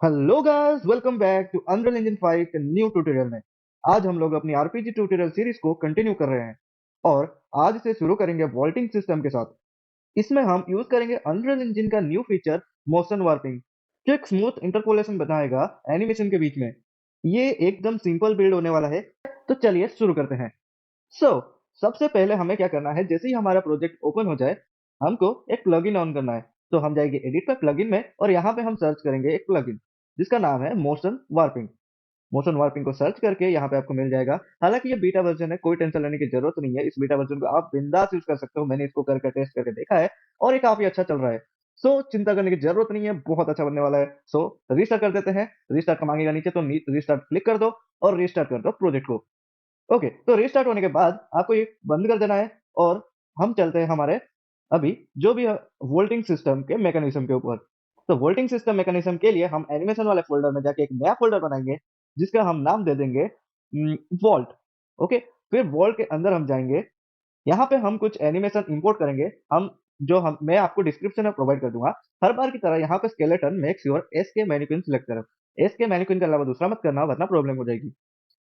Hello guys, welcome back to unreal engine 5 new tutorial में। आज हम लोग अपनी आरपीजी ट्यूटोरियल सीरीज को कंटिन्यू कर रहे हैं और आज से शुरू करेंगे वॉल्टिंग सिस्टम के साथ। इसमें हम यूज करेंगे अनरियल इंजन का न्यू फीचर मोशन वार्पिंग, जो एक स्मूथ इंटरपोलेशन बनाएगा एनिमेशन के बीच में। ये एकदम सिंपल बिल्ड होने वाला है, तो चलिए शुरू करते हैं। सो सबसे पहले हमें क्या करना है, जैसे ही हमारा प्रोजेक्ट ओपन हो जाए हमको एक प्लगइन ऑन करना है। तो हम जाएंगे एडिट पे, प्लगइन में, और यहाँ पे हम सर्च करेंगे एक प्लगइन जिसका नाम है मोशन वार्पिंग। मोशन वार्पिंग को सर्च करके यहाँ पे आपको मिल जाएगा। हालांकि ये बीटा वर्जन है, कोई टेंशन लेने की जरूरत नहीं है। इस बीटा वर्जन को आप बिंदास यूज कर सकते हो। मैंने इसको करके टेस्ट करके देखा है और ये काफी अच्छा चल रहा है। सो चिंता करने की जरूरत नहीं है, बहुत अच्छा बनने वाला है। सो रिस्टार्ट कर देते हैं। रिस्टार्ट का मांगेगा नीचे, तो रिस्टार्ट क्लिक कर दो और रिस्टार्ट कर दो प्रोजेक्ट को। ओके, तो रिस्टार्ट होने के बाद आपको ये बंद कर देना है और हम चलते हैं हमारे अभी जो भी वोल्टिंग सिस्टम के मैकेनिज्म के ऊपर। तो वोल्टिंग सिस्टम मैकेनिज्म के लिए हम एनिमेशन वाले फोल्डर में जाके एक नया फोल्डर बनाएंगे जिसका हम नाम दे देंगे वॉल्ट। ओके, फिर वॉल्ट के अंदर हम जाएंगे। यहाँ पे हम कुछ एनिमेशन इंपोर्ट करेंगे। हम मैं आपको डिस्क्रिप्शन में प्रोवाइड कर दूंगा। हर बार की तरह यहाँ पे स्केलेटन मेक श्योर एस के मैनिक्विन सिलेक्ट करो। एस के मैनिक्विन के अलावा दूसरा मत करना, वरना प्रॉब्लम हो जाएगी।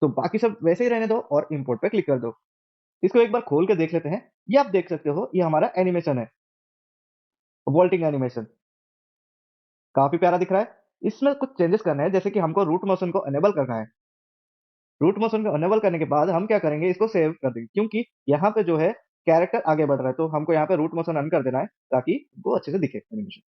तो बाकी सब वैसे ही रहने दो और इंपोर्ट पे क्लिक कर दो। इसको एक बार खोल के देख लेते हैं। ये आप देख सकते हो, ये हमारा एनिमेशन है, वोल्टिंग एनिमेशन। काफी प्यारा दिख रहा है। इसमें कुछ चेंजेस करने हैं, जैसे कि हमको रूट मोशन को अनेबल करना है। रूट मोशन को अनेबल करने के बाद हम क्या करेंगे, इसको सेव कर देंगे, क्योंकि यहाँ पे जो है कैरेक्टर आगे बढ़ रहा है, तो हमको यहाँ पे रूट मोशन अन कर देना है ताकि वो अच्छे से दिखे एनिमेशन।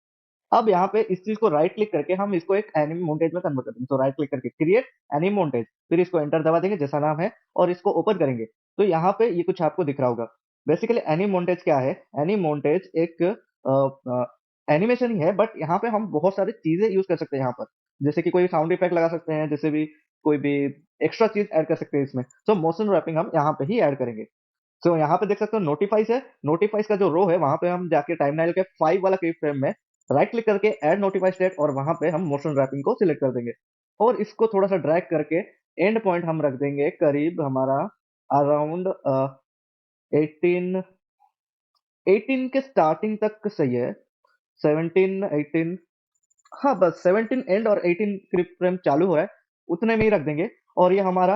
अब यहाँ पे इस चीज को राइट क्लिक करके हम इसको एक एनिम मोन्टेज में कन्वर्ट कर देंगे। तो राइट क्लिक करके क्रिएट एनिम मोन्टेज, फिर इसको एंटर दबा देंगे जैसा नाम है, और इसको ओपन करेंगे। तो यहाँ पे ये कुछ आपको दिख रहा होगा। बेसिकली एनिम मोन्टेज क्या है? एनिम मोन्टेज एक एनिमेशन ही है, बट यहाँ पे हम बहुत सारी चीजें यूज कर सकते हैं यहाँ पर। जैसे कि कोई साउंड इफेक्ट लगा सकते हैं, जैसे भी कोई भी एक्स्ट्रा चीज ऐड कर सकते हैं इसमें। तो मोशन रैपिंग हम यहाँ पे ही ऐड करेंगे। तो यहाँ पे देख सकते हो नोटिफाइज है। नोटिफाइज का जो रो है वहां पे हम जाके टाइमलाइन के 5 वाला की फ्रेम में राइट क्लिक करके ऐड नोटिफाइड स्टेट, और वहां पे हम मोशन रैपिंग को सिलेक्ट कर देंगे। और इसको थोड़ा सा ड्रैग करके एंड पॉइंट हम रख देंगे करीब हमारा अराउंड 18 18 के स्टार्टिंग तक सही है। 17 18, हाँ बस 17 एंड और 18 फ्रेम चालू हो रहा है, उतने में ही रख देंगे। और ये हमारा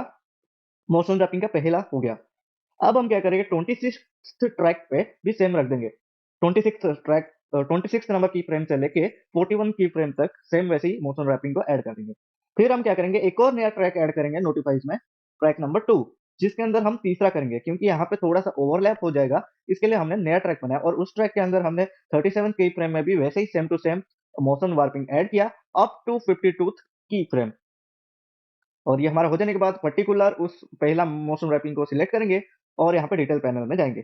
मोशन रैपिंग का पहला हो गया। अब हम क्या करेंगे, 26 ट्रैक पे भी सेम रख देंगे। 26 नंबर की फ्रेम से लेके 41 की फ्रेम तक सेम वैसे ही मोशन रैपिंग को ऐड कर देंगे। फिर हम क्या करेंगे, एक और नया ट्रैक ऐड करेंगे नोटिफाइज में, ट्रैक नंबर 2, जिसके अंदर हम तीसरा करेंगे, क्योंकि यहाँ पे थोड़ा सा ओवरलैप हो जाएगा। इसके लिए हमने नया ट्रैक बनाया और उस ट्रैक के अंदर हमने 37 की फ्रेम में भी वैसे ही same to same motion warping add किया अप टू 52 की फ्रेम। और ये हमारा हो जाने के बाद पर्टिकुलर उस पहला मोशन रैपिंग को सिलेक्ट करेंगे और यहाँ पे डिटेल पैनल में जाएंगे।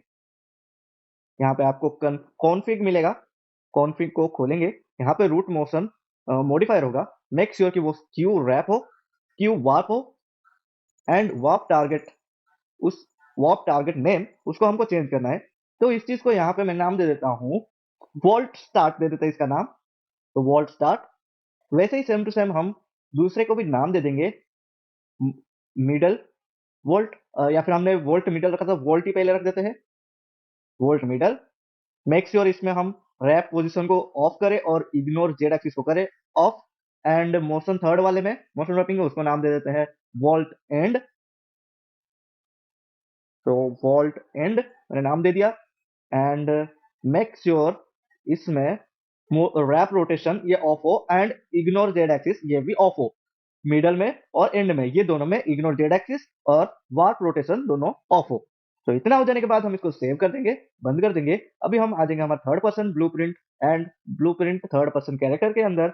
यहाँ पे आपको कॉन्फ़िग मिलेगा। कॉन्फ़िग को खोलेंगे, यहाँ पे रूट मोशन मॉडिफायर होगा। मेक श्योर कि वो क्यू रैप हो, क्यू वार्प हो, एंड वार्प टारगेट, उस वार्प टारगेट नेम उसको हमको चेंज करना है। तो इस चीज को यहाँ पे मैं नाम दे देता हूँ वॉल्ट स्टार्ट, दे देते हैं इसका नाम। तो वॉल्ट स्टार्ट। वैसे ही सेम टू सेम हम दूसरे को भी नाम दे देंगे मिडल वोल्ट, या फिर हमने वोल्ट मिडल रखा था, वोल्ट ही पहले रख देते हैं, वोल्ट मिडल। मेक श्योर इसमें हम रैप पोजीशन को ऑफ करें और इग्नोर जेड एक्सिस को करें ऑफ। एंड मोशन थर्ड वाले में मोशन रैपिंग उसको नाम दे देते हैं वॉल्ट एंड। तो वॉल्ट एंड मैंने नाम दे दिया। एंड मेक श्योर इसमें रैप रोटेशन ये ऑफ हो एंड इग्नोर जेड एक्सिस ये भी ऑफ हो। मिडल में और एंड में, ये दोनों में इग्नोर जेड एक्सिस और वार्प रोटेशन दोनों ऑफ हो। तो इतना हो जाने के बाद हम इसको सेव कर देंगे, बंद कर देंगे। अभी हम आ जाएंगे हमारे third person blueprint and blueprint third person character के अंदर,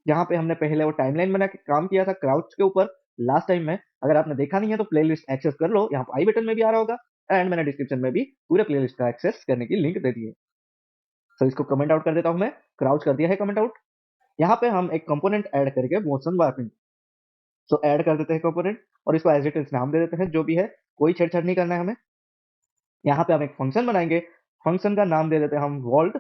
जहाँ पे हमने पहले वो टाइमलाइन बना के काम किया था क्राउच के ऊपर लास्ट टाइम में। अगर आपने देखा नहीं है तो प्लेलिस्ट एक्सेस कर लो, यहाँ आई बटन में भी आ रहा होगा, एंड मैंने डिस्क्रिप्शन में भी पूरे प्लेलिस्ट का एक्सेस करने की लिंक दे दी है। तो इसको कमेंट आउट कर देता हूँ मैं, क्राउच कर दिया है कमेंट आउट। यहाँ पे हम एक कंपोनेंट ऐड करके मोशन वार्पिंग, सो ऐड कर देते हैं कंपोनेंट और इसको एज इट इज नाम दे देते हैं, जो भी है, कोई छेड़छाड़ नहीं करना है हमें। यहाँ पे हम एक फंक्शन बनाएंगे, फंक्शन का नाम दे देते हैं हम वॉल्ट।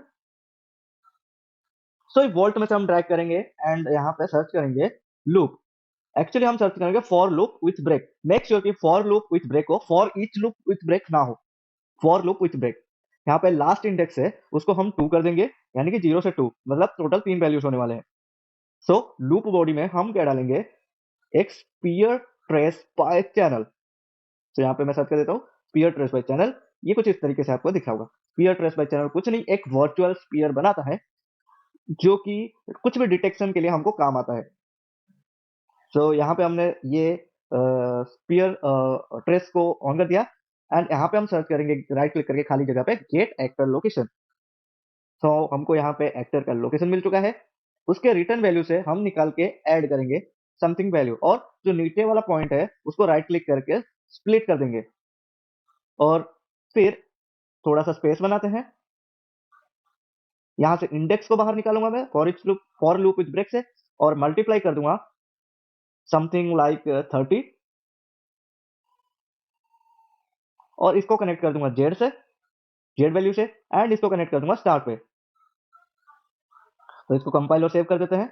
सो वॉल्ट में से हम ड्रैग करेंगे एंड यहाँ पे सर्च करेंगे लूप। एक्चुअली हम सर्च करेंगे for loop with break. Make sure कि फॉर लूप विथ ब्रेक हो, for each loop with break ना हो, फॉर लूप विथ ब्रेक। यहाँ पे लास्ट इंडेक्स है उसको हम 2 कर देंगे, यानी कि 0 से 2, मतलब टोटल 3 वैल्यूज होने वाले हैं। सो लूप बॉडी में हम क्या डालेंगे, एक स्पीयर ट्रेस बाय चैनल। तो यहाँ पे मैं सर्च कर देता हूँ स्पीयर ट्रेस बाय चैनल। ये कुछ इस तरीके से आपको दिख रहा होगा। स्पीयर ट्रेस बाय चैनल कुछ नहीं, एक वर्चुअल स्पीयर बनाता है जो कि कुछ भी डिटेक्शन के लिए हमको काम आता है। सो यहाँ पे हमने ये स्पीयर ट्रेस को ऑन कर दिया एंड यहाँ पे हम सर्च करेंगे राइट क्लिक करके खाली जगह पे गेट एक्टर लोकेशन। तो हमको यहाँ पे एक्टर का लोकेशन मिल चुका है। उसके रिटर्न वैल्यू से हम निकाल के ऐड करेंगे समथिंग वैल्यू, और जो नीचे वाला पॉइंट है उसको राइट क्लिक करके स्प्लिट कर देंगे और फिर थोड़ा सा स्पेस बनाते हैं। यहाँ से इंडेक्स को बाहर निकालूंगा मैं फॉर लूप विथ ब्रेक से, और मल्टीप्लाई कर दूंगा समथिंग लाइक 30, और इसको कनेक्ट कर दूंगा जेड वैल्यू से, एंड इसको कनेक्ट कर दूंगा स्टार्ट पे। तो इसको कंपाइल और सेव कर देते हैं।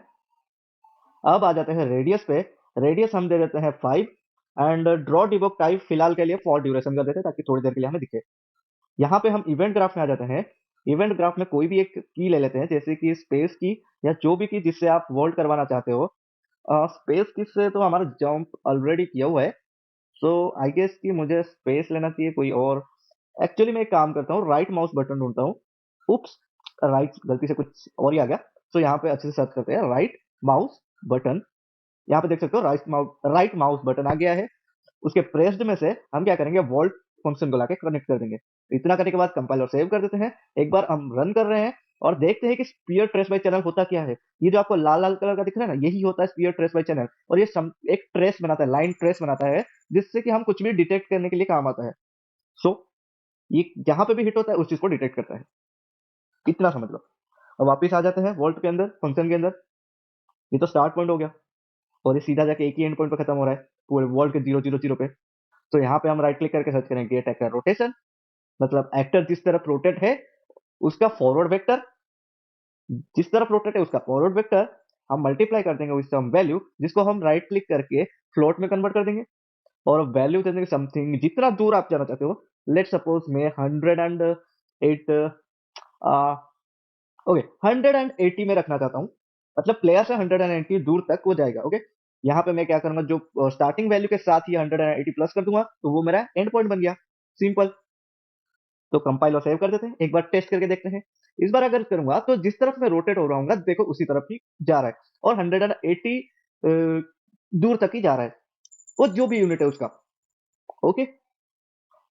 अब आ जाते हैं रेडियस पे। रेडियस हम दे देते हैं 5 एंड ड्रॉ डिबॉग टाइप फिलहाल के लिए फॉर ड्यूरेशन कर देते हैं ताकि थोड़ी देर के लिए हमें दिखे। यहाँ पे हम इवेंट ग्राफ में आ जाते हैं। इवेंट ग्राफ में कोई भी एक की ले लेते हैं, जैसे कि स्पेस की या जो भी की जिससे आप वोल्ट करवाना चाहते हो। स्पेस की से तो हमारा जंप ऑलरेडी किया हुआ है, सो आई गेस कि मुझे स्पेस लेना चाहिए कोई और। एक्चुअली मैं एक काम करता हूँ, राइट माउस बटन ढूंढता हूँ। उप्स, राइट गलती से कुछ और ही आ गया। सो यहाँ पे अच्छे से सर्च करते हैं राइट माउस बटन। यहाँ पे देख सकते हो राइट माउस बटन आ गया है। उसके प्रेस्ड में से हम क्या करेंगे, वोल्ट फंक्शन को लाके कनेक्ट कर देंगे। इतना करने के बाद कंपाइल और सेव कर देते हैं। एक बार हम रन कर रहे हैं और देखते हैं कि स्पीयर ट्रेस बाय चैनल होता क्या है। ये जो आपको लाल लाल कलर का दिख रहा है ना, यही होता है स्पीयर ट्रेस बाय चैनल, और ये एक ट्रेस बनाता है, लाइन ट्रेस बनाता है, जिससे कि हम कुछ भी डिटेक्ट करने के लिए काम आता है। सो ये जहां पे भी हिट होता है उस चीज को डिटेक्ट करता है। इतना समझ लो। अब वापिस आ जाते हैं वोल्ट के अंदर, फंक्शन के अंदर। ये तो स्टार्ट पॉइंट हो गया और ये सीधा जाके एक ही एंड पॉइंट पे खत्म हो रहा है, पूरे वोल्ट के 0 0 0 पे। तो यहाँ पे हम राइट क्लिक करके सर्च करेंगे गेट एक्टर रोटेशन, मतलब एक्टर जिस तरफ रोटेट है उसका फॉरवर्ड वेक्टर, जिस तरफ रोटेट है उसका फॉरवर्ड वेक्टर हम मल्टीप्लाई कर देंगे विद सम वैल्यू, जिसको हम राइट क्लिक करके फ्लोट में कन्वर्ट कर देंगे और वैल्यू दे देंगे समथिंग जितना दूर आप जाना चाहते हो। लेट सपोज मैं 108 ओके 180 में रखना चाहता हूँ, मतलब प्लेयर से 180 दूर तक वो जाएगा। ओके, यहाँ पे मैं क्या करूंगा, जो स्टार्टिंग वैल्यू के साथ ही 180 प्लस कर दूंगा तो वो मेरा एंड पॉइंट बन गया। सिंपल। तो कंपाइल और सेव कर देते हैं, एक बार टेस्ट करके देखते हैं। इस बार अगर करूंगा तो जिस तरफ मैं रोटेट हो रहा हूँ देखो उसी तरफ ही जा रहा है, और 180 दूर तक ही जा रहा है, वो जो भी यूनिट है उसका। ओके,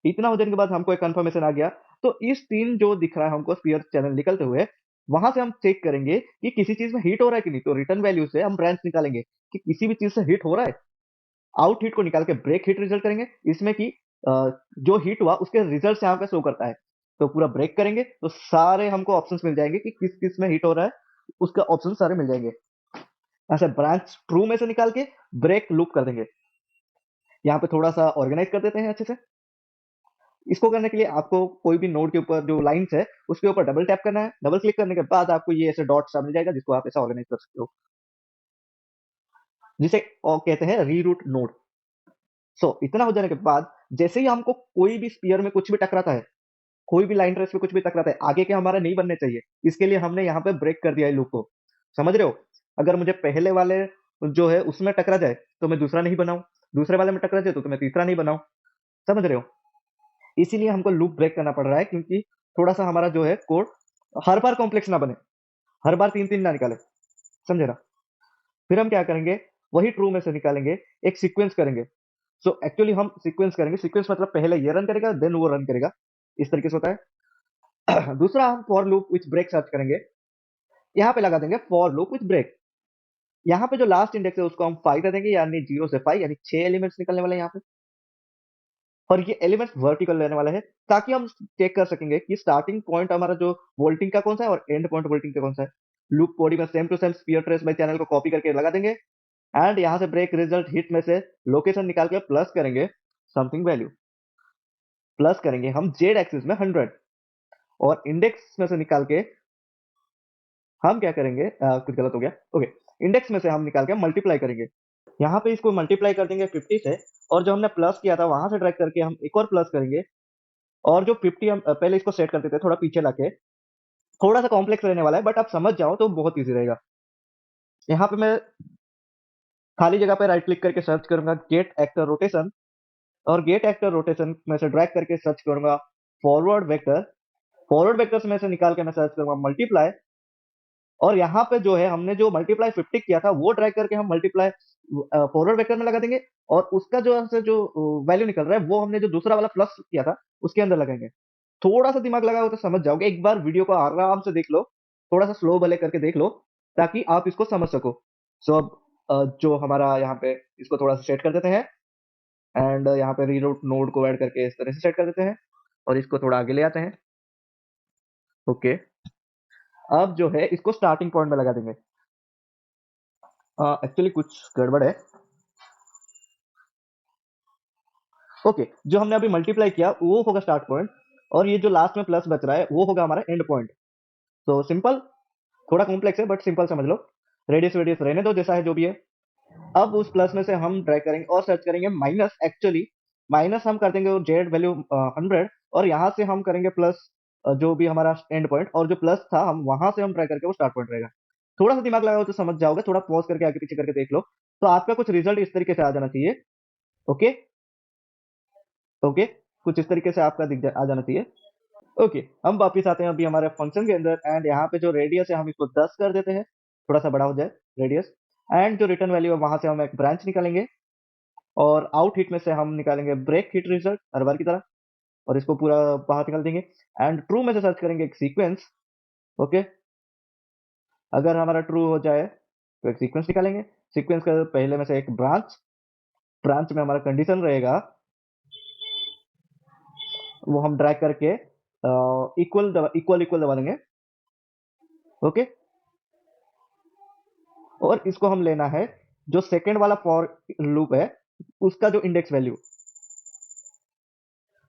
इतना हो जाने के बाद हमको एक कंफर्मेशन आ गया। तो इस तीन जो दिख रहा है हमको स्पीयर चैनल निकलते हुए, वहां से हम चेक करेंगे कि किसी चीज में हिट हो रहा है कि नहीं। तो रिटर्न वैल्यू से हम ब्रांच निकालेंगे कि किसी भी चीज से हिट हो रहा है। आउट हिट को निकाल के ब्रेक हिट रिजल्ट करेंगे, इसमें कि जो हिट हुआ उसके रिजल्ट यहाँ पे शो करता है। तो पूरा ब्रेक करेंगे तो सारे हमको ऑप्शंस मिल जाएंगे कि किस किस में हिट हो रहा है, उसका ऑप्शन सारे मिल जाएंगे। ऐसे ब्रांच ट्रू में से निकाल के ब्रेक लूप कर देंगे। यहाँ पे थोड़ा सा ऑर्गेनाइज कर देते हैं अच्छे से। इसको करने के लिए आपको कोई भी नोड के ऊपर जो लाइंस है उसके ऊपर डबल टैप करना है। डबल क्लिक करने के बाद आपको ये ऐसे डॉट सा मिल जाएगा जिसको आप ऐसा ऑर्गेनाइज कर सकते हो, जिसे और कहते हैं रीरूट नोड। सो इतना हो जाने के बाद जैसे ही हमको कोई भी स्पीयर में कुछ भी टकराता है, कोई भी लाइन ट्रेस पे कुछ भी टकराता है, आगे के हमारे नहीं बनने चाहिए, इसके लिए हमने यहाँ पे ब्रेक कर दिया है लूप को। समझ रहे हो? अगर मुझे पहले वाले जो है उसमें टकरा जाए तो मैं दूसरा नहीं बनाऊं, दूसरे वाले में टकरा जाए तो मैं तीसरा नहीं बनाऊं। समझ रहे हो? इसीलिए हमको लूप ब्रेक करना पड़ रहा है, क्योंकि थोड़ा सा हमारा जो है कोड हर बार कॉम्प्लेक्स ना बने, हर बार तीन तीन ना निकाले। समझे ना? फिर हम क्या करेंगे, वही ट्रू में से निकालेंगे, एक सीक्वेंस करेंगे। सो एक्चुअली हम सीक्वेंस करेंगे, सीक्वेंस मतलब पहले ये रन करेगा देन वो रन करेगा, इस तरीके से होता है। दूसरा हम for loop with break search करेंगे, यहाँ पे लगा देंगे फॉर लूप विथ ब्रेक। यहाँ पे जो लास्ट इंडेक्स है उसको हम 5 कर देंगे, यानी 0 से 5, यानी 6 एलिमेंट्स निकलने वाले हैं यहाँ पे। और ये एलिमेंट्स वर्टिकल रहने वाले हैं ताकि हम चेक कर सकेंगे कि स्टार्टिंग पॉइंट हमारा जो वोल्टिंग का कौन सा है और एंड पॉइंट वोल्टिंग का कौन सा है। लूप बॉडी में same to same sphere trace by channel को कॉपी करके लगा देंगे एंड यहाँ से ब्रेक रिजल्ट हिट में से लोकेशन निकाल के प्लस करेंगे समथिंग वैल्यू। प्लस करेंगे हम जेड एक्सिस में 100, और इंडेक्स में से निकाल के हम क्या करेंगे, कुछ गलत हो गया। ओके, इंडेक्स में से हम निकाल के मल्टीप्लाई करेंगे। यहाँ पे इसको मल्टीप्लाई कर देंगे 50 से, और जो हमने प्लस किया था वहां से ड्रैग करके हम एक और प्लस करेंगे। और जो 50 हम पहले इसको सेट करते थे थोड़ा पीछे लाके, थोड़ा सा कॉम्प्लेक्स रहने वाला है बट आप समझ जाओ तो बहुत इजी रहेगा। यहाँ पे मैं खाली जगह पे राइट क्लिक करके सर्च करूंगा गेट एक्टर रोटेशन, और गेट एक्टर रोटेशन में से ड्रैग करके सर्च करूंगा फॉरवर्ड वेक्टर। फॉरवर्ड वेक्टर्स में से निकाल के मैं सर्च करूंगा मल्टीप्लाई, और यहाँ पे जो है हमने जो मल्टीप्लाई 50 किया था वो ड्रैग करके हम मल्टीप्लाई फॉरवर्ड वेक्टर में लगा देंगे, और उसका जो वैल्यू निकल रहा है वो हमने जो दूसरा वाला प्लस किया था उसके अंदर लगाएंगे। थोड़ा सा दिमाग लगाओ तो समझ जाओगे, एक बार वीडियो को आराम से देख लो, थोड़ा सा स्लो भले करके देख लो ताकि आप इसको समझ सको। सो अब जो हमारा यहाँ पे इसको थोड़ा सा सेट कर देते हैं, एंड यहाँ पे रीरूट नोड को ऐड करके इस तरह से सेट कर देते हैं, और इसको थोड़ा आगे ले आते हैं। ओके, अब जो है इसको स्टार्टिंग पॉइंट में लगा देंगे। एक्चुअली कुछ गड़बड़ है। ओके, जो हमने अभी मल्टीप्लाई किया वो होगा स्टार्ट पॉइंट, और ये जो लास्ट में प्लस बच रहा है वो होगा हमारा एंड पॉइंट। तो सिंपल, थोड़ा कॉम्प्लेक्स है बट सिंपल समझ लो। रेडियस वेडियस रहने दो जैसा है जो भी है। अब उस प्लस में से हम ड्रैग करेंगे और सर्च करेंगे माइनस, एक्चुअली माइनस हम कर देंगे जेड वैल्यू 100, और यहाँ से हम करेंगे प्लस जो भी हमारा एंड पॉइंट, और जो प्लस था हम वहां से हम ड्रैग करके वो स्टार्ट पॉइंट रहेगा। थोड़ा सा दिमाग लगाओ तो समझ जाओगे, थोड़ा पॉज करके आगे पीछे करके देख लो, तो आपका कुछ रिजल्ट इस तरीके से आ जाना चाहिए। ओके, ओके, कुछ इस तरीके से आपका आ जाना चाहिए। ओके, हम वापिस आते हैं अभी हमारे फंक्शन के अंदर, एंड यहाँ पे जो रेडियस है हम इसको 10 कर देते हैं, थोड़ा सा बड़ा हो जाए रेडियस। एंड जो रिटर्न वैल्यू है वहां से हम एक ब्रांच निकालेंगे, और आउट हिट में से हम निकालेंगे ब्रेक हिट रिजल्ट हर बार की तरह, और इसको पूरा बाहर निकाल देंगे। एंड ट्रू में से सर्च करेंगे एक सीक्वेंस। ओके, अगर हमारा ट्रू हो जाए तो एक सीक्वेंस निकालेंगे। सीक्वेंस का पहले में से एक ब्रांच, ब्रांच में हमारा कंडीशन रहेगा, वो हम ड्रैग करके इक्वल इक्वल इक्वल दबा देंगे। ओके, और इसको हम लेना है जो सेकंड वाला फॉर लूप है उसका जो इंडेक्स वैल्यू,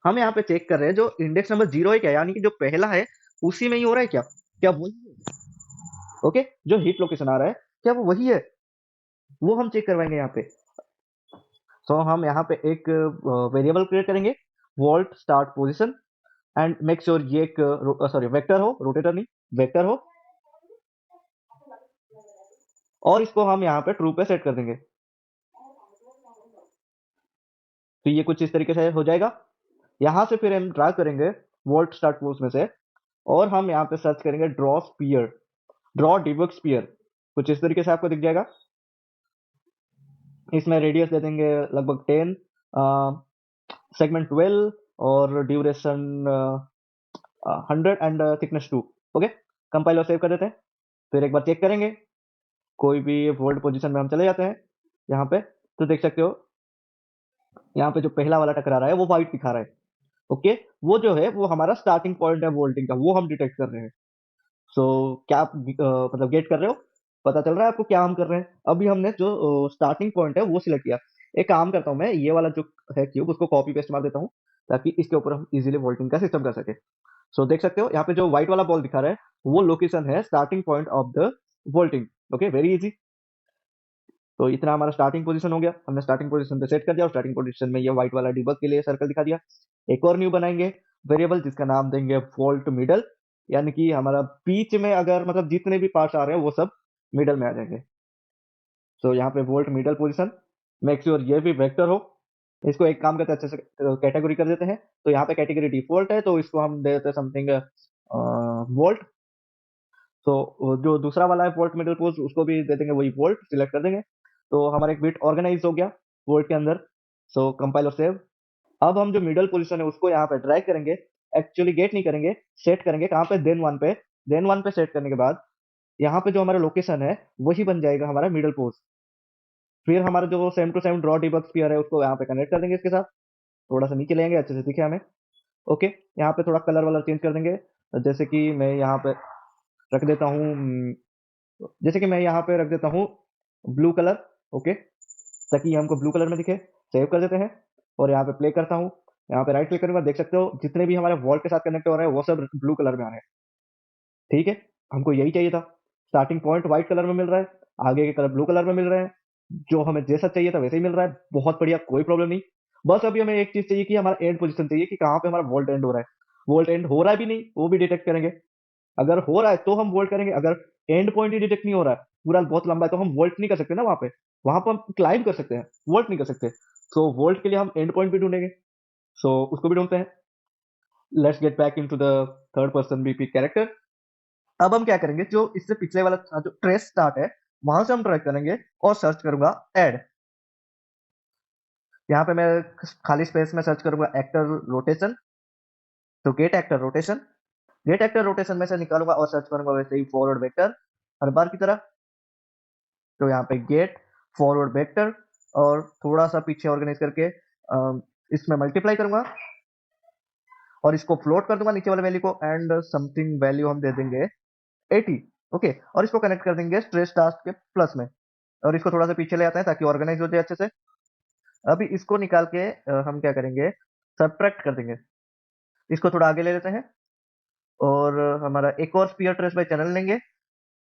हम यहाँ पे चेक कर रहे हैं जो इंडेक्स नंबर 0 है क्या, यानी कि जो पहला है उसी में ही हो रहा है क्या, क्या वही है? ओके, जो हिट लोकेशन आ रहा है क्या वो वही है, वो हम चेक करवाएंगे यहाँ पे। सो हम यहाँ पे एक वेरिएबल क्रिएट करेंगे, volt start position, and make sure ये एक सॉरी वेक्टर हो, रोटेटर नहीं, वेक्टर हो, और इसको हम यहाँ पे ट्रू पे सेट कर देंगे। तो ये कुछ इस तरीके से हो जाएगा। यहाँ से फिर हम ड्रा करेंगे वोल्ट स्टार्ट पोज में से, और हम यहाँ पे सर्च करेंगे draw sphere, draw debug sphere, कुछ इस तरीके से आपको दिख जाएगा। इसमें रेडियस दे देंगे लगभग 10, सेगमेंट 12, और duration 100, and thickness 2। Okay, compile और सेव कर देते हैं। फिर एक बार चेक करेंगे, कोई भी वोल्ट पोजीशन में हम चले जाते हैं यहाँ पे, तो देख सकते हो यहाँ पे जो पहला वाला टकरा रहा है वो व्हाइट दिखा रहा है। ओके, वो जो है वो हमारा स्टार्टिंग पॉइंट है वोल्टिंग का, वो हम डिटेक्ट कर रहे हैं। सो क्या आप मतलब गेट कर रहे हो, पता चल रहा है आपको क्या हम कर रहे हैं। अभी हमने जो स्टार्टिंग पॉइंट है वो सिलेक्ट किया। एक काम करता हूँ, मैं ये वाला जो है क्यूब उसको कॉपी पेस्ट मार देता हूँ ताकि इसके ऊपर हम इजीली वोल्टिंग का सिस्टम कर सके। सो देख सकते हो यहाँ पे जो व्हाइट वाला बॉल दिखा रहा है वो लोकेशन है starting point of the vaulting. Okay, very easy. तो इतना हमारा स्टार्टिंग पोजीशन हो गया, हमने स्टार्टिंग पोजीशन पे सेट कर दिया, और स्टार्टिंग पोजीशन में ये व्हाइट वाला डिबग के लिए सर्कल दिखा दिया। एक और न्यू बनाएंगे वेरिएबल जिसका नाम देंगे वोल्ट मिडल, यानी कि हमारा बीच में अगर मतलब जितने भी पार्ट्स आ रहे हैं वो सब मिडल में आ जाएंगे। तो यहाँ पे volt middle position, make sure ये भी वेक्टर हो। इसको एक काम करते हैं अच्छे से कैटेगरी कर देते हैं। तो यहाँ पे कैटेगरी डिफॉल्ट है तो इसको हम दे देते हैं समथिंग वोल्ट। तो जो दूसरा वाला है वोल्ट मिडल पोज उसको भी दे देंगे वही वोल्ट, सिलेक्ट कर देंगे। तो हमारा एक बिट ऑर्गेनाइज हो गया वोल्ट के अंदर। सो कंपाइल और सेव। अब हम जो मिडल पोजीशन है उसको यहाँ पे ड्रैग करेंगे, एक्चुअली गेट नहीं करेंगे, सेट करेंगे कहाँ पे, देन वन पे। देन वन पे सेट करने के बाद यहाँ पे जो हमारा लोकेशन है वही बन जाएगा हमारा मिडल पोज। फिर हमारा जो same to same draw debug sphere है उसको यहाँ पे कनेक्ट कर देंगे इसके साथ, थोड़ा सा नीचे लेंगे अच्छे से दिखे हमें। ओके, यहाँ पे थोड़ा कलर वालर चेंज कर देंगे, जैसे कि मैं यहाँ पे रख देता हूँ जैसे कि मैं यहाँ पे रख देता हूँ ब्लू कलर। ओके, ताकि ये हमको ब्लू कलर में दिखे। सेव कर देते हैं, और यहाँ पे प्ले करता हूँ। यहाँ पे राइट क्लिक करूंगा, देख सकते हो जितने भी हमारे वॉल के साथ कनेक्ट हो रहे हैं वो सब ब्लू कलर में आ रहे हैं। ठीक है, हमको यही चाहिए था। स्टार्टिंग पॉइंट व्हाइट कलर में मिल रहा है, आगे के कलर ब्लू कलर में मिल रहे हैं, जो हमें जैसा चाहिए था वैसे ही मिल रहा है, बहुत बढ़िया, कोई प्रॉब्लम नहीं। बस अभी हमें एक चीज चाहिए कि हमारा एंड पोजीशन चाहिए कि कहाँ पे हमारा वोल्ट एंड हो रहा है। वोल्ट एंड हो रहा है भी नहीं वो भी डिटेक्ट करेंगे, अगर हो रहा है तो हम वोल्ट करेंगे, अगर एंड पॉइंट ही डिटेक्ट नहीं हो रहा है पूरा बहुत लंबा है तो हम वोल्ट नहीं कर सकते ना वहां पर हम क्लाइंब कर सकते हैं, वोल्ट नहीं कर सकते। सो वोल्ट के लिए हम एंड पॉइंट भी ढूंढेंगे। सो उसको भी ढूंढते हैं। Let's get back into the third person BP character. अब हम क्या करेंगे, जो इससे पिछले वाला था जो ट्रेस स्टार्ट है, वहां से हम ट्रैक करेंगे और सर्च करूंगा एड। यहाँ पे मैं खाली स्पेस में सर्च करूंगा एक्टर रोटेशन। तो get actor rotation, get actor rotation में से निकालूंगा और सर्च करूंगा वैसे ही फॉरवर्ड वेक्टर हर बार की तरह। तो यहाँ पे गेट फॉरवर्ड वेक्टर और थोड़ा सा पीछे ऑर्गेनाइज करके इसमें मल्टीप्लाई करूंगा और इसको फ्लोट कर दूंगा नीचे वाले वैल्यू को, एंड समथिंग वैल्यू हम दे देंगे 80। ओके, और इसको कनेक्ट कर देंगे स्ट्रेस टास्क के प्लस में, और इसको थोड़ा सा पीछे ले आते हैं ताकि ऑर्गेनाइज हो जाए अच्छे से। अभी इसको निकाल के हम क्या करेंगे, सब्ट्रैक्ट कर देंगे। इसको थोड़ा आगे ले लेते हैं और हमारा एक और स्पीयर ट्रेस बाय चैनल लेंगे,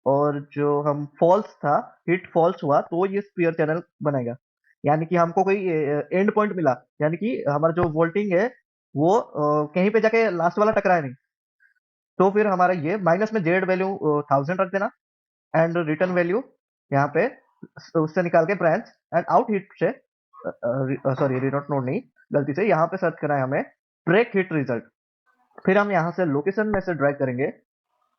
और जो हम फॉल्स था, हिट फॉल्स हुआ तो ये स्पीयर चैनल बनेगा। यानी कि हमको कोई एंड पॉइंट मिला, यानी कि हमारा जो वोल्टिंग है वो कहीं पे जाके लास्ट वाला टकराया नहीं। तो फिर हमारा ये माइनस में जेड वैल्यू 1000 रख देना, एंड रिटर्न वैल्यू यहाँ पे उससे निकाल के ब्रांच एंड आउट हिट से, सॉरी रिनोट नोड नहीं, गलती से यहाँ पे सर्च करना है हमें ब्रेक हिट रिजल्ट। फिर हम यहाँ से लोकेशन में से ड्रैग करेंगे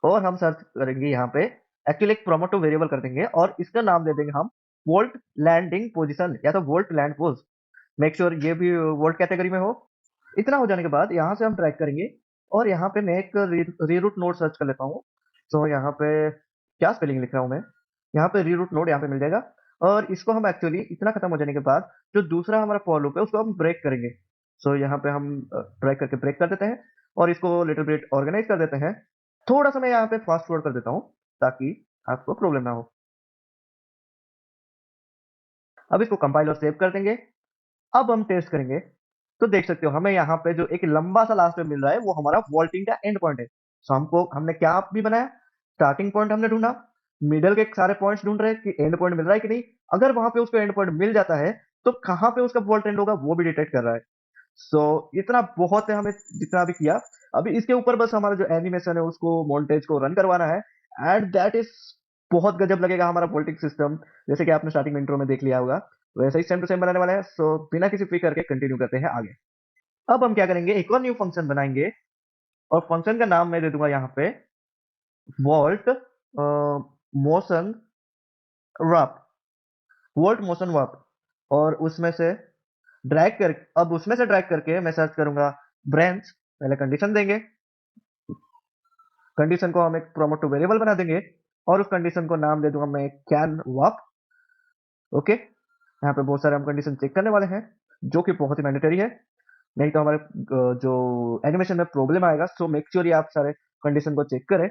और हम सर्च करेंगे यहाँ पे, एक्चुअली एक प्रोमोटिव वेरिएबल कर देंगे और इसका नाम दे देंगे हम वोल्ट लैंडिंग पोजीशन या तो volt land pose. Make sure ये भी वोल्ट कैटेगरी में हो। इतना हो जाने के बाद यहाँ से हम ट्रैक करेंगे और यहाँ पे मैं एक रीरूट नोड सर्च कर लेता हूँ। तो यहाँ पे क्या स्पेलिंग लिख रहा हूँ मैं, यहाँ पे रीरूट नोड यहाँ पे मिल जाएगा। और इसको हम एक्चुअली इतना खत्म हो जाने के बाद जो दूसरा हमारा फॉर लूप है उसको हम ब्रेक करेंगे। सो यहाँ पे हम ट्रैक करके ब्रेक कर देते हैं और इसको लिटिल बिट ऑर्गेनाइज कर देते हैं। थोड़ा सा मैं यहाँ पे फास्ट फॉरवर्ड कर देता हूँ ताकि आपको प्रॉब्लम ना हो। अब इसको कंपाइल और सेव कर देंगे। अब हम टेस्ट करेंगे तो देख सकते हो हमें यहाँ पे जो एक लंबा सा लास्ट में मिल रहा है वो हमारा वॉल्टिंग का एंड पॉइंट है। सो हमने क्या भी बनाया, स्टार्टिंग पॉइंट हमने ढूंढा, मिडल के सारे पॉइंट्स ढूंढ रहे हैं कि एंड पॉइंट मिल रहा है कि नहीं। अगर वहां पे उसको एंड पॉइंट मिल जाता है तो कहाँ पे उसका वॉल्ट एंड होगा वो भी डिटेक्ट कर रहा है। सो इतना बहुत है हमें जितना भी किया। अभी इसके ऊपर बस हमारा जो एनिमेशन है उसको मोन्टेज को रन करवाना है, एंड दैट इज बहुत गजब लगेगा हमारा वोल्टिंग सिस्टम। जैसे कि आपने स्टार्टिंग में इंट्रो में देख लिया होगा वैसे ही सेम टू सेम बनाने वाला है। सो बिना किसी फिकर के कंटिन्यू करते हैं आगे। अब हम क्या करेंगे, एक और न्यू फंक्शन बनाएंगे और फंक्शन का नाम मैं दे दूंगा यहाँ पे वोल्ट मोशन रप, वोल्ट मोशन वप। और उसमें से ड्रैग कर, अब उसमें से ड्रैग करके मैं सर्च करूंगा ब्रांच। पहले कंडीशन देंगे, कंडीशन को हम एक प्रोमोट टू वेरिएबल बना देंगे और उस कंडीशन को नाम दे दूंगा मैं कैन वप। ओके, यहाँ पे बहुत सारे हम कंडीशन चेक करने वाले हैं जो कि बहुत ही मैंडेटरी है, नहीं तो हमारे जो एनिमेशन में प्रॉब्लम आएगा। सो मेक श्योर आप सारे कंडीशन को चेक करें।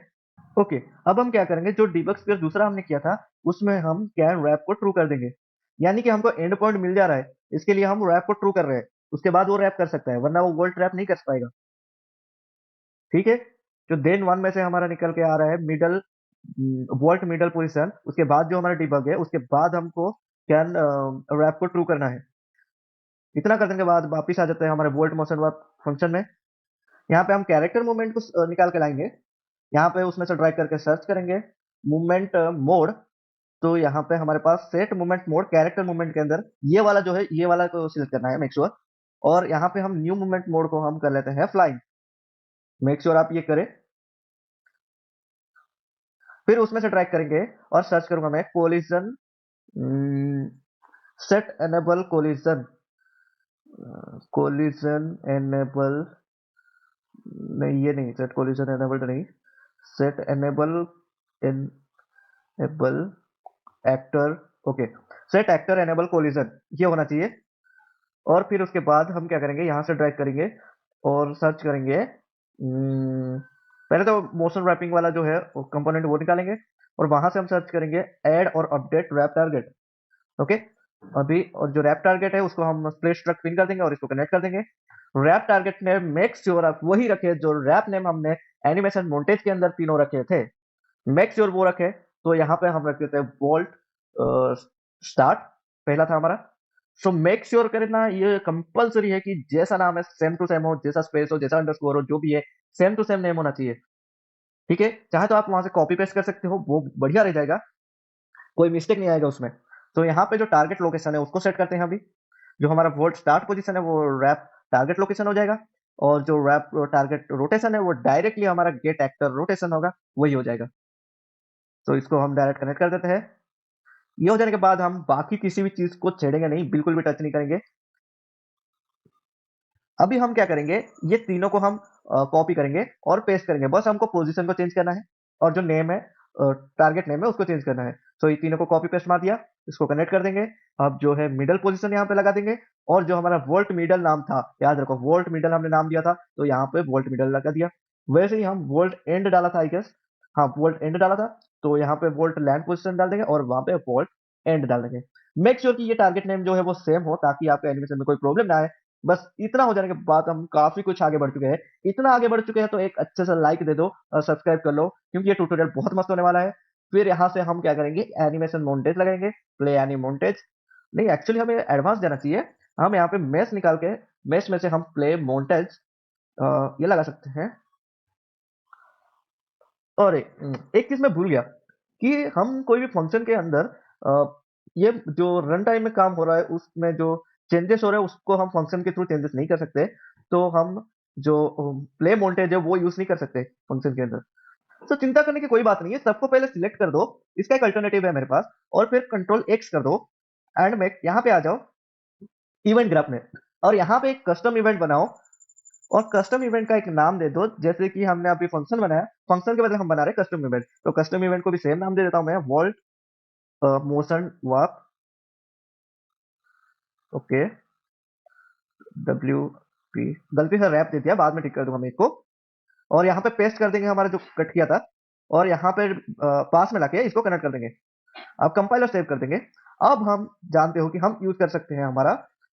ओके, अब हम क्या करेंगे, जो डिबग स्पेयर दूसरा हमने किया था उसमें हम कैन रैप को ट्रू कर देंगे। यानी कि हमको एंड पॉइंट मिल जा रहा है, इसके लिए हम रैप को ट्रू कर रहे हैं, उसके बाद वो रैप कर सकता है वरना वो वोल्ट रैप नहीं कर पाएगा। ठीक है, जो देन वन में से हमारा निकल के आ रहा है मिडल वोल्ट मिडल पोजीशन, उसके बाद जो हमारा डिबग है उसके बाद हमको कैन रैप को ट्रू करना है। इतना करने के बाद वापिस आ जाते हैं हमारे वोल्ट मोशन वर्क फंक्शन में। यहाँ पे हम कैरेक्टर मूवमेंट को निकाल के लाएंगे। यहाँ पे उसमें से ड्रैग करके सर्च करेंगे मूवमेंट मोड। तो यहाँ पे हमारे पास set movement mode character movement के अंदर ये वाला जो है ये वाला को सिलेक्ट करना है मेक श्योर। और यहाँ पे हम न्यू मूवमेंट मोड को हम कर लेते हैं फ्लाइंग। मेक श्योर आप ये करें। फिर उसमें से ट्रैक करेंगे और सर्च करूंगा मैं collision, set enable collision, collision enable, नहीं ये नहीं, सेट कोलिजन एनेबल नहीं, set enable enable actor. Okay, set actor enable collision ये होना चाहिए। और फिर उसके बाद हम क्या करेंगे, यहाँ से ड्रैग करेंगे और सर्च करेंगे पहले तो मोशन रैपिंग वाला जो है कंपोनेंट वो निकालेंगे और वहां से हम सर्च करेंगे ऐड और अपडेट रैप टारगेट। ओके, अभी और जो रैप टारगेट है उसको हम स्प्लिट स्ट्रक्ट पिन कर देंगे और इसको कनेक्ट कर देंगे। रैप टारगेट में मेक श्योर आप वही रखे जो रैप नेम हमने एनिमेशन मोन्टेज के अंदर तीनों रखे थे, मेक श्योर वो रखे। तो यहाँ पे हम रख देते हैं वोल्ट स्टार्ट, पहला था हमारा। सो मेक श्योर करना ये कंपलसरी है कि जैसा नाम है सेम टू सेम हो, जैसा स्पेस हो, जैसा अंडरस्कोर हो, जो भी है सेम टू सेम नेम होना चाहिए। ठीक है, चाहे तो आप वहां से कॉपी पेस्ट कर सकते हो, वो बढ़िया रह जाएगा। कोई मिस्टेक नहीं आएगा उसमें। तो यहाँ पे जो टारगेट लोकेशन है उसको सेट करते हैं अभी। जो हमारा वोल्ट स्टार्ट पोजीशन है वो रैप टारगेट लोकेशन हो जाएगा, और जो रैप टारगेट रोटेशन है वो डायरेक्टली हमारा गेट एक्टर रोटेशन होगा, वही हो जाएगा। तो इसको हम डायरेक्ट कनेक्ट कर देते हैं। ये हो जाने के बाद हम बाकी किसी भी चीज को छेड़ेंगे नहीं, बिल्कुल भी टच नहीं करेंगे। अभी हम क्या करेंगे, ये तीनों को हम कॉपी करेंगे और पेस्ट करेंगे, बस हमको पोजीशन को चेंज करना है और जो नेम है, टारगेट नेम है, उसको चेंज करना है। तो ये तीनों को कॉपी पेस्ट मार दिया, इसको कनेक्ट कर देंगे। अब जो है मिडल पोजीशन यहाँ पे लगा देंगे, और जो हमारा वोल्ट मिडल नाम था, याद रखो वोल्ट मिडल हमने नाम दिया था, तो यहाँ पे वोल्ट मिडल लगा दिया। वैसे ही हम वोल्ट एंड डाला था आई गेस, हाँ वोल्ट एंड डाला था, तो यहाँ पे वोल्ट लैंड पोजीशन डाल देंगे और वहां पे वोल्ट एंड डाल देंगे। मेक श्योर कि ये टारगेट नेम जो है वो सेम हो, ताकि आपके एनिमेशन में कोई प्रॉब्लम ना आए। बस इतना हो जाने के बाद हम काफी कुछ आगे बढ़ चुके हैं। इतना आगे बढ़ चुके हैं तो एक अच्छे से लाइक दे दो और सब्सक्राइब कर लो, क्योंकि ये ट्यूटोरियल बहुत मस्त होने वाला है। फिर यहाँ से हम क्या करेंगे, एनिमेशन मोन्टेज लगाएंगे, प्ले एनी मोन्टेज। नहीं, एक्चुअली हमें एडवांस देना चाहिए। हम यहाँ पे मेश निकाल के, मेश में से हम प्ले मोन्टेज ये लगा सकते हैं। और एक चीज मैं भूल गया कि हम कोई भी फंक्शन के अंदर ये जो रन टाइम में काम हो रहा है उसमें जो चेंजेस हो रहे हैं उसको हम फंक्शन के थ्रू चेंजेस नहीं कर सकते। तो हम जो प्ले मोन्टेज है वो यूज नहीं कर सकते फंक्शन के अंदर। तो चिंता करने की कोई बात नहीं है, सबको पहले सिलेक्ट कर दो। इसका एक अल्टरनेटिव है मेरे पास, और फिर कंट्रोल एक्स कर दो एंड में यहाँ पे आ जाओ इवेंट ग्राफ में, और यहाँ पे एक कस्टम इवेंट बनाओ, और कस्टम इवेंट का एक नाम दे दो। जैसे कि हमने अभी फंक्शन बनाया, फंक्शन के बदले हम बना रहे हैं कस्टम इवेंट, तो कस्टम इवेंट को भी सेम नाम दे देता हूं मैं, vault motion walk. Okay, W P, गलती से रैप दे दिया, बाद में ठीक कर दूंगा मैं इसको। और यहाँ पे पेस्ट कर देंगे हमारा जो कट किया था, और यहाँ पे पास में लाके इसको कनेक्ट कर देंगे। अब कंपाइल और सेव कर देंगे। अब हम जानते हो कि हम यूज कर सकते हैं हमारा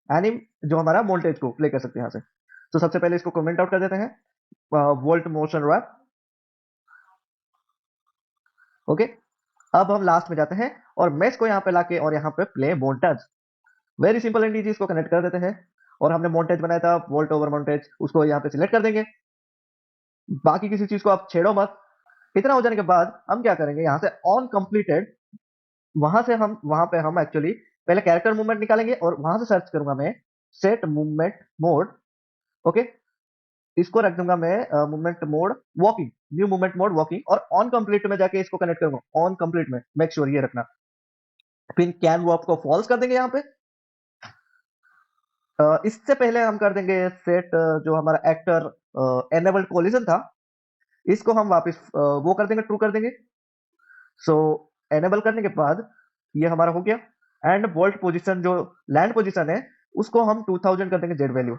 एनिम, जो हमारा वोल्टेज को प्ले कर सकते हैं यहाँ से। तो सबसे पहले इसको कमेंट आउट कर देते हैं, वोल्ट मोशन रैप। ओके, अब हम लास्ट में जाते हैं और मेश को यहाँ पे लाके और यहाँ पे play montage, very simple and easy, इसको कनेक्ट कर देते हैं। और हमने मोन्टेज बनाया था वोल्ट ओवर मोन्टेज, उसको यहाँ पे सिलेक्ट कर देंगे। बाकी किसी चीज को आप छेड़ो मत। इतना हो जाने के बाद हम क्या करेंगे, यहाँ से ऑन कंप्लीटेड, वहां से हम वहां पे हम एक्चुअली पहले कैरेक्टर मूवमेंट निकालेंगे, और वहां से सर्च करूंगा मैं सेट मूवमेंट मोड। ओके, इसको रख दूंगा मैं movement mode walking, new movement mode walking, और ऑन कंप्लीट में जाके इसको कनेक्ट करूंगा, ऑन कंप्लीट में मेक श्योर ये रखना। फिर कैन वॉक को फॉल्स कर देंगे यहाँ पे। इससे पहले हम कर देंगे सेट, जो हमारा एक्टर एनेबल्ड कोलिजन था, इसको हम वापस वो कर देंगे, ट्रू कर देंगे। सो एनेबल करने के बाद ये हमारा हो गया। एंड वोल्ट पोजीशन, जो लैंड पोजीशन है, उसको हम 2000 कर देंगे जेड वैल्यू।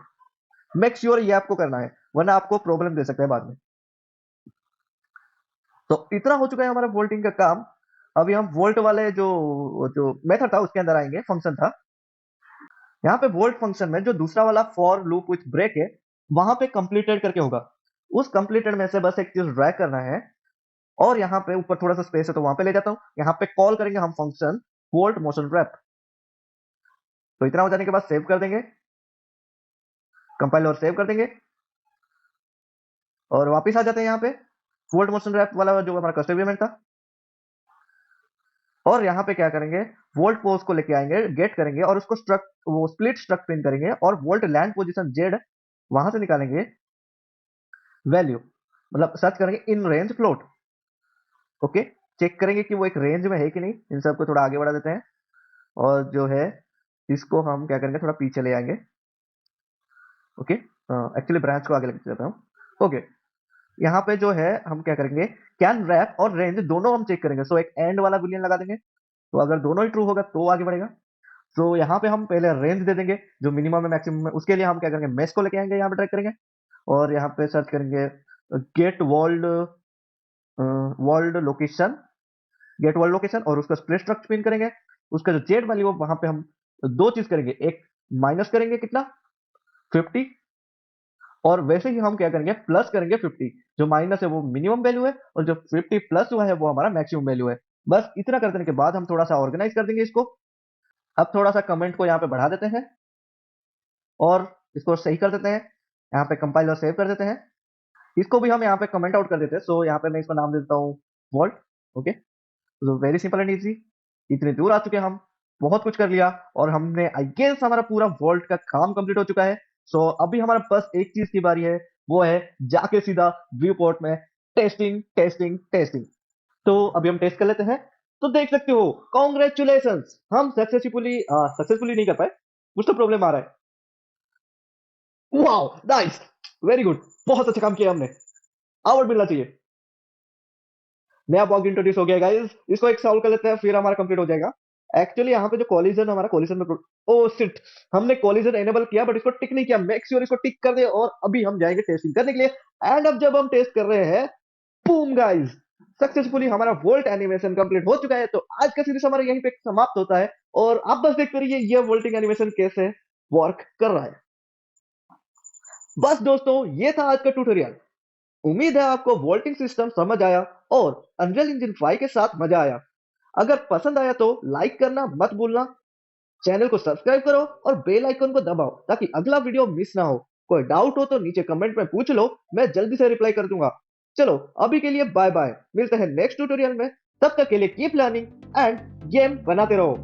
मेक श्योर ये आपको करना है, वरना आपको प्रॉब्लम दे सकता है बाद में। तो इतना हो चुका है हमारा वोल्टिंग का काम। अभी हम वोल्ट वाले जो जो मेथड था उसके अंदर आएंगे, फंक्शन था। यहाँ पे वोल्ट फंक्शन में जो दूसरा वाला फॉर लूप विथ ब्रेक है, वहां पे कंप्लीटेड करके होगा। उस कंप्लीटेड में से बस एक चीज ड्रैग करना है, और यहाँ पे ऊपर थोड़ा सा स्पेस है तो वहां पे ले जाता हूँ। यहाँ पे कॉल करेंगे हम फंक्शन वोल्ट मोशन रैप। तो इतना हो जाने के बाद सेव कर देंगे, कंपाइल और सेव कर देंगे, और वापिस आ जाते हैं यहाँ पे वोल्ट मोशन रैप वाला जो हमारा कस्टम इवेंट था। और यहाँ पे क्या करेंगे, वोल्ट पोज को लेके आएंगे, गेट करेंगे, और उसको स्ट्रक, वो स्प्लिट स्ट्रक पिन करेंगे, और वोल्ट लैंड पोजीशन जेड वहां से निकालेंगे वैल्यू, मतलब सर्च करेंगे in range float. Okay, check करेंगे कि वो एक रेंज में है कि नहीं। इन सबको थोड़ा आगे बढ़ा देते हैं, और जो है इसको हम क्या करेंगे, थोड़ा पीछे ले आएंगे। ओके, एक्चुअली ब्रांच को आगे लेके जाता हूँ। ओके, यहाँ पे जो है हम क्या करेंगे, कैन रैप और रेंज दोनों हम चेक करेंगे। सो एक एंड वाला बुलियन लगा देंगे, तो अगर दोनों ही ट्रू होगा तो आगे बढ़ेगा। तो यहाँ पे हम पहले रेंज दे देंगे, जो मिनिमम है मैक्सिमम है, उसके लिए हम क्या करेंगे, मेश को लेके आएंगे, यहाँ पे ट्रैक करेंगे, और यहाँ पे सर्च करेंगे get world, world location, get world location, और उसका स्प्लिट स्ट्रक्चर पिन करेंगे। उसका जो जेड वैल्यू है वहां पे हम दो चीज करेंगे, एक माइनस करेंगे कितना, 50, और वैसे ही हम क्या करेंगे, प्लस करेंगे 50। जो माइनस है वो मिनिमम वैल्यू है, और जो 50 प्लस हुआ है वो हमारा मैक्सिमम वैल्यू है। बस इतना कर देने के बाद हम थोड़ा सा ऑर्गेनाइज कर देंगे इसको। अब थोड़ा सा कमेंट को यहाँ पे बढ़ा देते हैं, और इसको सही कर देते हैं, यहाँ पे कंपाइल और सेव कर देते हैं। इसको भी हम यहाँ पे कमेंट आउट कर देते हैं। सो यहाँ पे मैं इसको नाम दे देता हूँ वोल्ट। ओके, तो वेरी सिंपल एंड इजी। इतने दूर आ चुके हैं हम, बहुत कुछ कर लिया और हमने आई गेस हमारा पूरा वॉल्ट का काम कंप्लीट हो चुका है। सो अभी हमारा बस एक चीज की बारी है, वो है जाके सीधा व्यू पोर्ट में टेस्टिंग टेस्टिंग टेस्टिंग। तो अभी हम टेस्ट कर लेते हैं। तो देख सकते हो, कॉन्ग्रेचुलेशन, हम सक्सेसफुली नहीं कर पाए, कुछ तो प्रॉब्लम आ रहा है। वाओ नाइस, वेरी गुड, बहुत अच्छा काम किया हमने, अवार्ड मिलना चाहिए। नया बॉग इंट्रोड्यूस हो गया गाइस, इसको एक सॉल्व कर लेते हैं फिर हमारा कंप्लीट हो जाएगा। एक्चुअली यहाँ पे जो कॉलिजन हमारा कॉलिजन में, ओ शिट, हमने कॉलिजन एनेबल किया बट इसको टिक नहीं किया। मेक श्योर इसको टिक कर दे और अभी हम जाएंगे टेस्टिंग करने के लिए। एंड अब जब हम टेस्ट कर रहे हैं, बूम गाइस, सक्सेसफुली हमारा वोल्ट एनिमेशन कंप्लीट हो चुका है। तो आज का सीरीज हमारा यहीं पे समाप्त होता है और आप बस देखते रहिए ये वोल्टिंग एनिमेशन कैसे वर्क कर रहा है। बस दोस्तों, ये था आज का ट्यूटोरियल। उम्मीद है आपको वोल्टिंग सिस्टम समझ आया और अनरियल इंजन 5 के साथ मजा आया। अगर पसंद आया तो लाइक करना मत भूलना, चैनल को सब्सक्राइब करो और बेल आइकन को दबाओ ताकि अगला वीडियो मिस ना हो। कोई डाउट हो तो नीचे कमेंट में पूछ लो, मैं जल्दी से रिप्लाई कर दूंगा। चलो अभी के लिए बाय बाय, मिलते हैं नेक्स्ट ट्यूटोरियल में। तब तक के लिए कीप लर्निंग एंड गेम बनाते रहो।